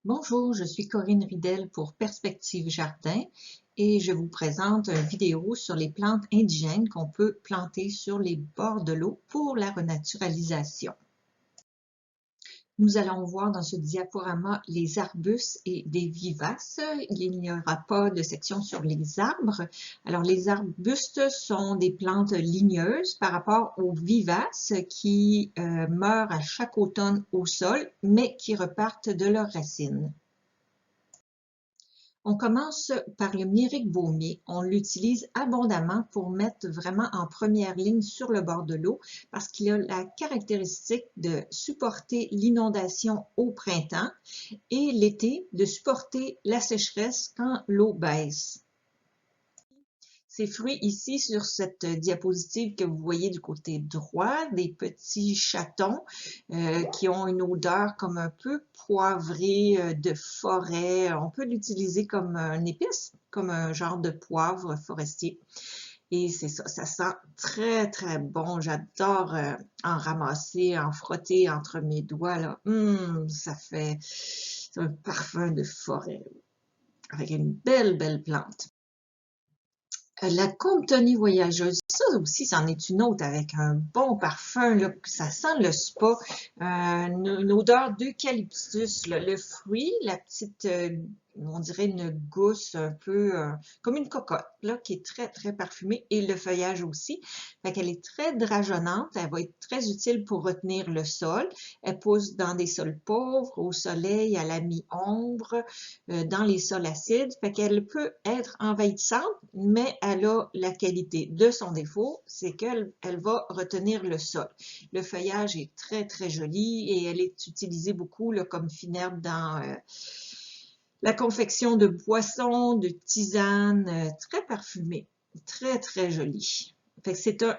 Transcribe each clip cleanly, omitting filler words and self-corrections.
Bonjour, je suis Corinne Ridel pour Perspective Jardin et je vous présente une vidéo sur les plantes indigènes qu'on peut planter sur les bords de l'eau pour la renaturalisation. Nous allons voir dans ce diaporama les arbustes et des vivaces. Il n'y aura pas de section sur les arbres. Alors, les arbustes sont des plantes ligneuses par rapport aux vivaces qui meurent à chaque automne au sol, mais qui repartent de leurs racines. On commence par le myrique baumier. On l'utilise abondamment pour mettre vraiment en première ligne sur le bord de l'eau parce qu'il a la caractéristique de supporter l'inondation au printemps et l'été de supporter la sécheresse quand l'eau baisse. Ces fruits ici sur cette diapositive que vous voyez du côté droit, des petits chatons qui ont une odeur comme un peu poivrée de forêt. On peut l'utiliser comme une épice, comme un genre de poivre forestier. Et c'est ça, ça sent très, très bon. J'adore en ramasser, en frotter entre mes doigts, là. Ça fait un parfum de forêt avec une belle, belle plante. La Comptonie voyageuse, ça aussi, c'en est une autre avec un bon parfum, là, ça sent le spa, une odeur d'eucalyptus, le fruit, la petite, on dirait une gousse un peu comme une cocotte, là, qui est très, très parfumée, et le feuillage aussi. Fait qu'elle est très drageonnante, elle va être très utile pour retenir le sol. Elle pousse dans des sols pauvres, au soleil, à la mi-ombre, dans les sols acides. Fait qu'elle peut être envahissante, mais elle a la qualité de son défaut, c'est qu'elle va retenir le sol. Le feuillage est très, très joli et elle est utilisée beaucoup là, comme finherbe dans la confection de boissons, de tisanes, très parfumées, très, très joli. Fait que c'est un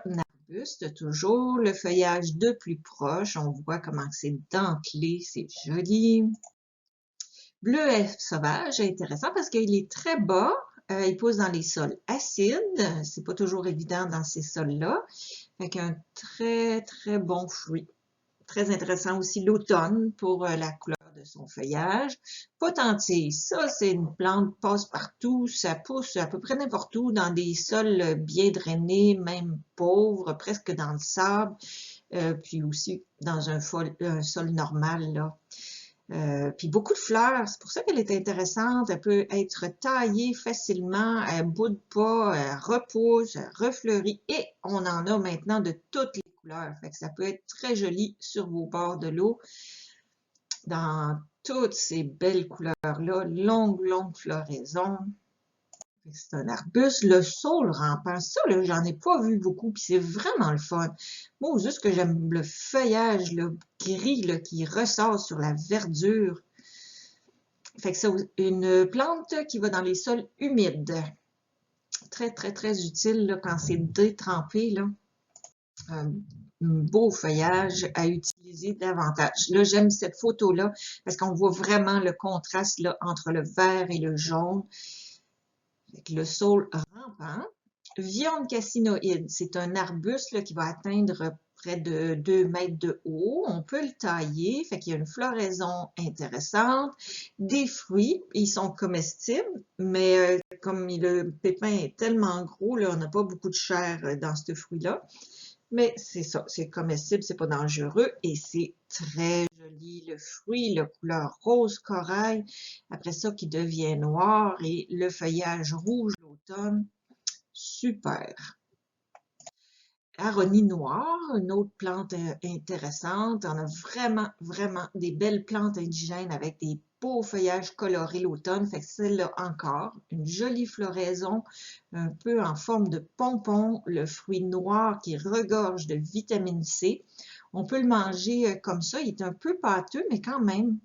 arbuste toujours, le feuillage de plus proche, on voit comment c'est dentelé, c'est joli. Bleuet sauvage, intéressant parce qu'il est très bas, il pousse dans les sols acides, c'est pas toujours évident dans ces sols-là, avec un très très bon fruit. Très intéressant aussi l'automne pour la couleur de son feuillage. Potentier, ça c'est une plante passe-partout, ça pousse à peu près n'importe où dans des sols bien drainés, même pauvres, presque dans le sable, puis aussi dans un sol normal là. Puis beaucoup de fleurs, c'est pour ça qu'elle est intéressante. Elle peut être taillée facilement, elle boude pas, elle repousse, elle refleurit et on en a maintenant de toutes les couleurs. Fait que ça peut être très joli sur vos bords de l'eau dans toutes ces belles couleurs-là, longue, longue floraison. C'est un arbuste, le saule rampant. Ça, là, j'en ai pas vu beaucoup, puis c'est vraiment le fun. Moi, juste que j'aime le feuillage là, gris là, qui ressort sur la verdure. Fait que c'est une plante qui va dans les sols humides. Très, très, très utile là, quand c'est détrempé. Là. Un beau feuillage à utiliser davantage. Là, j'aime cette photo-là parce qu'on voit vraiment le contraste là, entre le vert et le jaune. Avec le saule rampant. Viande cassinoïde, c'est un arbuste là, qui va atteindre près de 2 mètres de haut. On peut le tailler, fait qu'il y a une floraison intéressante. Des fruits, ils sont comestibles, mais comme le pépin est tellement gros, là, on n'a pas beaucoup de chair dans ce fruit-là. Mais c'est ça, c'est comestible, c'est pas dangereux et c'est très joli. Le fruit, la couleur rose corail, après ça qui devient noir et le feuillage rouge l'automne. Super. Aronie noire, une autre plante intéressante. On a vraiment, vraiment des belles plantes indigènes avec des beaux feuillages colorés l'automne. Fait que celle-là encore, une jolie floraison, un peu en forme de pompon, le fruit noir qui regorge de vitamine C. On peut le manger comme ça, il est un peu pâteux, mais quand même,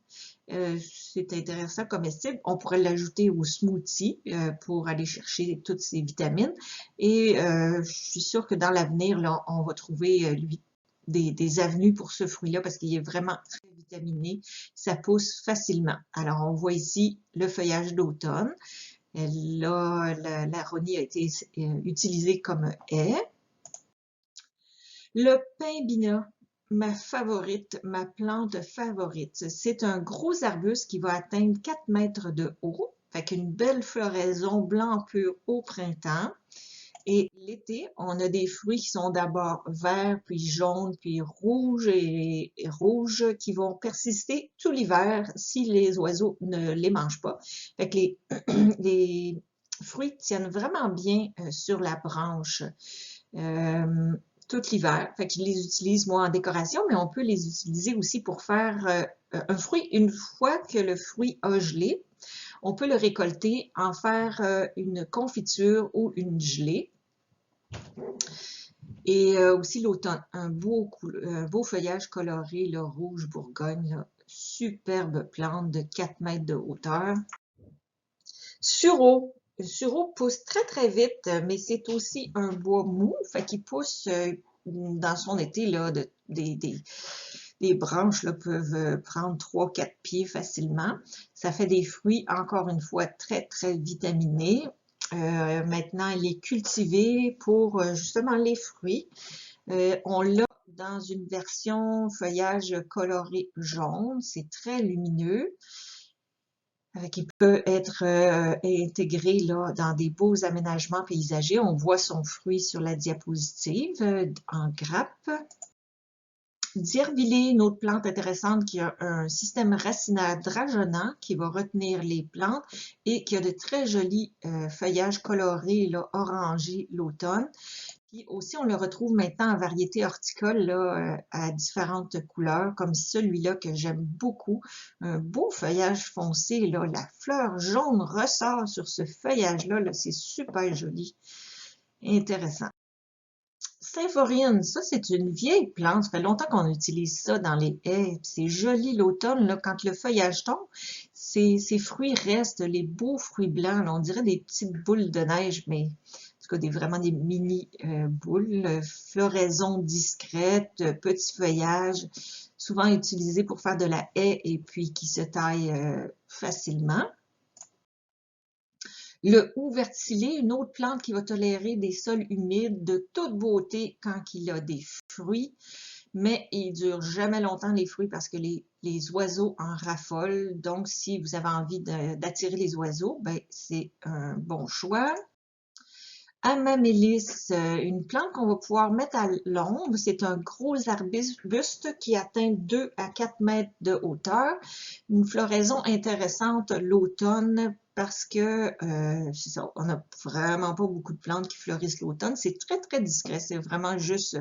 c'est intéressant, comestible. On pourrait l'ajouter au smoothie pour aller chercher toutes ces vitamines. Et je suis sûre que dans l'avenir, là, on va trouver des avenues pour ce fruit-là parce qu'il est vraiment très vitaminé. Ça pousse facilement. Alors, on voit ici le feuillage d'automne. Là, l'aronie a été utilisée comme haie. Le pimbina, ma favorite, ma plante favorite. C'est un gros arbuste qui va atteindre 4 mètres de haut. Fait qu'une belle floraison blanc pur au printemps. Et l'été, on a des fruits qui sont d'abord verts, puis jaunes, puis rouges et rouges qui vont persister tout l'hiver si les oiseaux ne les mangent pas. Fait que les fruits tiennent vraiment bien sur la branche euh, tout l'hiver. Fait que je les utilise moi en décoration, mais on peut les utiliser aussi pour faire un fruit. Une fois que le fruit a gelé, on peut le récolter, en faire une confiture ou une gelée. Et aussi l'automne, un beau feuillage coloré, le rouge Bourgogne, là, superbe plante de 4 mètres de hauteur. Sureau. Le sureau pousse très très vite, mais c'est aussi un bois mou, fait qu'il pousse dans son été, là, des branches là, peuvent prendre 3-4 pieds facilement. Ça fait des fruits, encore une fois, très très vitaminés. Maintenant, il est cultivé pour justement les fruits. On l'a dans une version feuillage coloré jaune, c'est très lumineux, qui peut être intégré là, dans des beaux aménagements paysagers. On voit son fruit sur la diapositive en grappe. D'Irvillé, une autre plante intéressante qui a un système racinaire drageonnant qui va retenir les plantes et qui a de très jolis feuillages colorés, là, orangés l'automne. Puis aussi, on le retrouve maintenant en variété horticole là, à différentes couleurs, comme celui-là que j'aime beaucoup. Un beau feuillage foncé, là, la fleur jaune ressort sur ce feuillage-là, là, c'est super joli, intéressant. Symphorine, ça c'est une vieille plante, ça fait longtemps qu'on utilise ça dans les haies, c'est joli l'automne, là, quand le feuillage tombe, ces fruits restent, les beaux fruits blancs, là, on dirait des petites boules de neige, mais en tout cas vraiment des mini boules, floraison discrète, petits feuillages, souvent utilisés pour faire de la haie et puis qui se taillent facilement. Le houx verticillé, une autre plante qui va tolérer des sols humides de toute beauté quand il a des fruits, mais il ne dure jamais longtemps les fruits parce que les oiseaux en raffolent. Donc, si vous avez envie d'attirer les oiseaux, ben, c'est un bon choix. Amaryllis, une plante qu'on va pouvoir mettre à l'ombre. C'est un gros arbuste qui atteint 2 à 4 mètres de hauteur. Une floraison intéressante l'automne parce que, c'est ça, on n'a vraiment pas beaucoup de plantes qui fleurissent l'automne. C'est très, très discret. C'est vraiment juste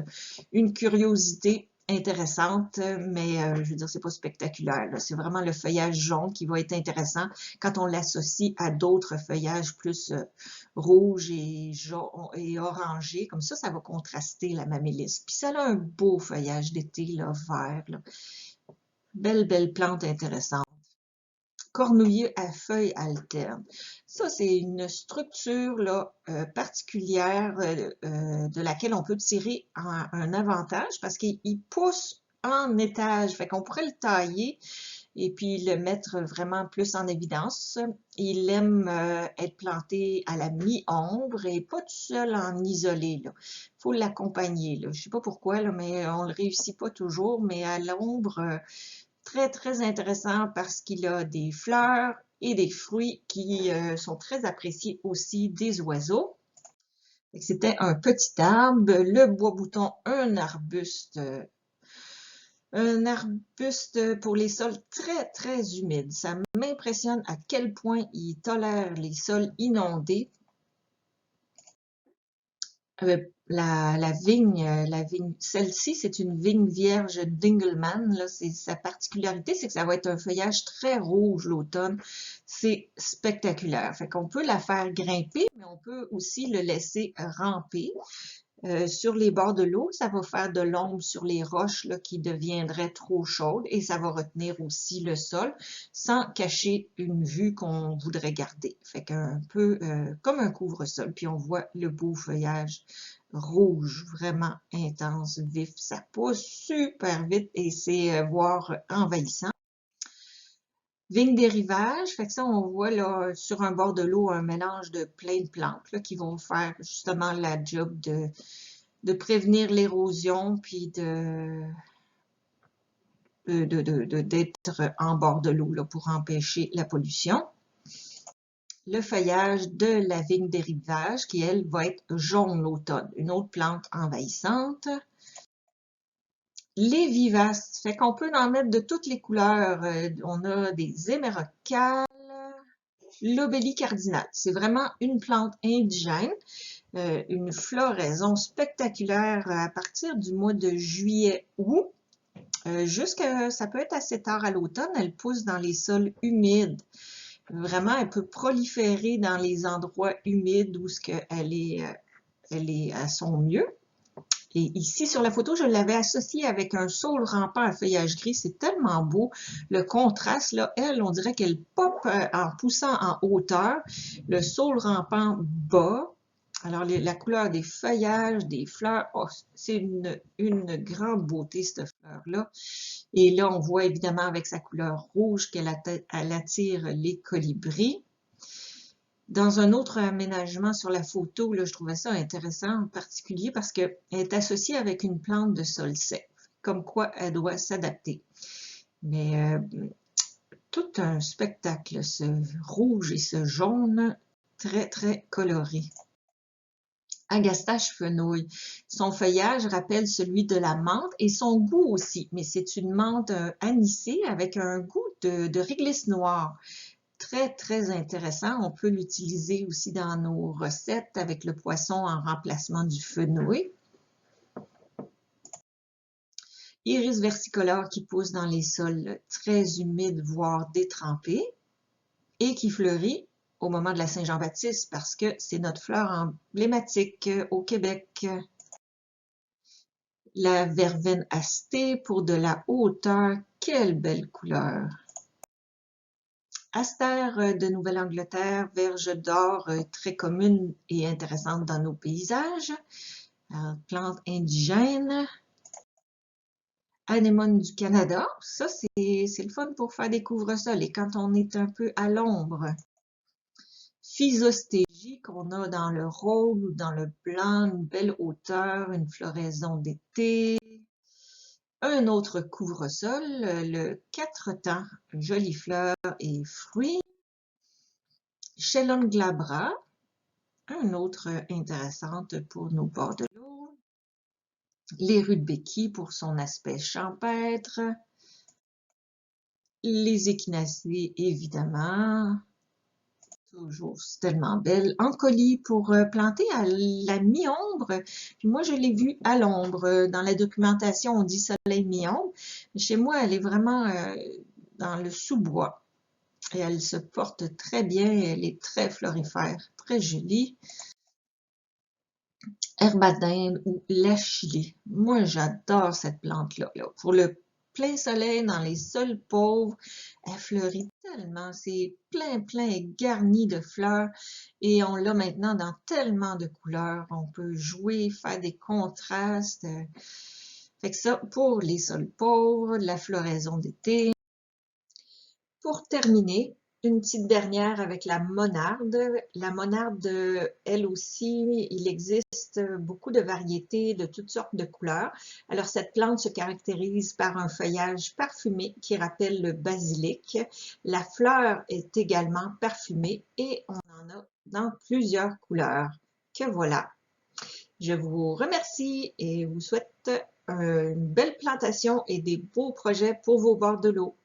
une curiosité intéressante, mais je veux dire, c'est pas spectaculaire. C'est vraiment le feuillage jaune qui va être intéressant quand on l'associe à d'autres feuillages plus rouge et orangé. Comme ça va contraster la mamélisse. Puis ça a un beau feuillage d'été, là, vert. Là. Belle, belle plante intéressante. Cornouiller à feuilles alternes. Ça, c'est une structure là, particulière de laquelle on peut tirer un avantage parce qu'il pousse en étage. Fait qu'on pourrait le tailler et puis le mettre vraiment plus en évidence. Il aime être planté à la mi-ombre et pas tout seul en isolé. Il faut l'accompagner. Je ne sais pas pourquoi, là, mais on ne le réussit pas toujours, mais à l'ombre, très, très intéressant parce qu'il a des fleurs et des fruits qui sont très appréciés aussi des oiseaux. C'était un petit arbre, le bois-bouton, un arbuste pour les sols très, très humides. Ça m'impressionne à quel point il tolère les sols inondés. La vigne, celle-ci, c'est une vigne vierge d'Engelmann. Là, sa particularité, c'est que ça va être un feuillage très rouge l'automne. C'est spectaculaire. Fait qu'on peut la faire grimper, mais on peut aussi le laisser ramper. Sur les bords de l'eau, ça va faire de l'ombre sur les roches là, qui deviendraient trop chaudes et ça va retenir aussi le sol sans cacher une vue qu'on voudrait garder. Fait qu'un peu comme un couvre-sol. Puis on voit le beau feuillage rouge, vraiment intense, vif. Ça pousse super vite et c'est voire envahissant. Vigne des rivages, fait que ça, on voit là sur un bord de l'eau un mélange de plein de plantes là, qui vont faire justement la job de prévenir l'érosion puis d'être en bord de l'eau pour empêcher la pollution. Le feuillage de la vigne des rivages qui, elle, va être jaune l'automne, une autre plante envahissante. Les vivaces, fait qu'on peut en mettre de toutes les couleurs. On a des émeraucales, l'obélie cardinale. C'est vraiment une plante indigène, une floraison spectaculaire à partir du mois de juillet-août. Ça peut être assez tard à l'automne, elle pousse dans les sols humides. Vraiment, elle peut proliférer dans les endroits humides où elle est à son mieux. Et ici, sur la photo, je l'avais associée avec un saule rampant à feuillage gris. C'est tellement beau. Le contraste, là, elle, on dirait qu'elle pop en poussant en hauteur. Le saule rampant bas. Alors, la couleur des feuillages, des fleurs, oh, c'est une grande beauté, cette fleur-là. Et là, on voit évidemment avec sa couleur rouge qu'elle attire les colibris. Dans un autre aménagement sur la photo, là, je trouvais ça intéressant en particulier parce qu'elle est associée avec une plante de sol sec, comme quoi elle doit s'adapter. Mais tout un spectacle, ce rouge et ce jaune très, très coloré. Agastache fenouil. Son feuillage rappelle celui de la menthe et son goût aussi, mais c'est une menthe anisée avec un goût de réglisse noire. Très, très intéressant. On peut l'utiliser aussi dans nos recettes avec le poisson en remplacement du fenouil. Iris versicolore qui pousse dans les sols très humides, voire détrempés, et qui fleurit au moment de la Saint-Jean-Baptiste parce que c'est notre fleur emblématique au Québec. La verveine astée pour de la hauteur. Quelle belle couleur! Astère de Nouvelle-Angleterre, verge d'or très commune et intéressante dans nos paysages. Plante indigène. Anémone du Canada, ça c'est le fun pour faire des couvre-sols et quand on est un peu à l'ombre. Physostégie qu'on a dans le rose ou dans le blanc, une belle hauteur, une floraison d'été. Un autre couvre-sol, le 4 temps, jolie fleur et fruits. Chelone glabra, un autre intéressante pour nos bords de l'eau. Les rudbeckies pour son aspect champêtre. Les échinacées, évidemment. Toujours tellement belle. Encolie pour planter à la mi-ombre. Puis moi, je l'ai vue à l'ombre. Dans la documentation, on dit soleil mi-ombre. Chez moi, elle est vraiment dans le sous-bois. Et elle se porte très bien. Elle est très florifère, très jolie. Herbadinde ou l'achillée. Moi, j'adore cette plante-là. Pour le plein soleil, dans les sols pauvres, elle fleurit tellement. C'est plein, plein garni de fleurs. Et on l'a maintenant dans tellement de couleurs. On peut jouer, faire des contrastes. Fait que ça, pour les sols pauvres, la floraison d'été. Pour terminer, une petite dernière avec la monarde. La monarde, elle aussi, il existe beaucoup de variétés de toutes sortes de couleurs. Alors, cette plante se caractérise par un feuillage parfumé qui rappelle le basilic. La fleur est également parfumée et on en a dans plusieurs couleurs. Que voilà. Je vous remercie et vous souhaite une belle plantation et des beaux projets pour vos bords de l'eau.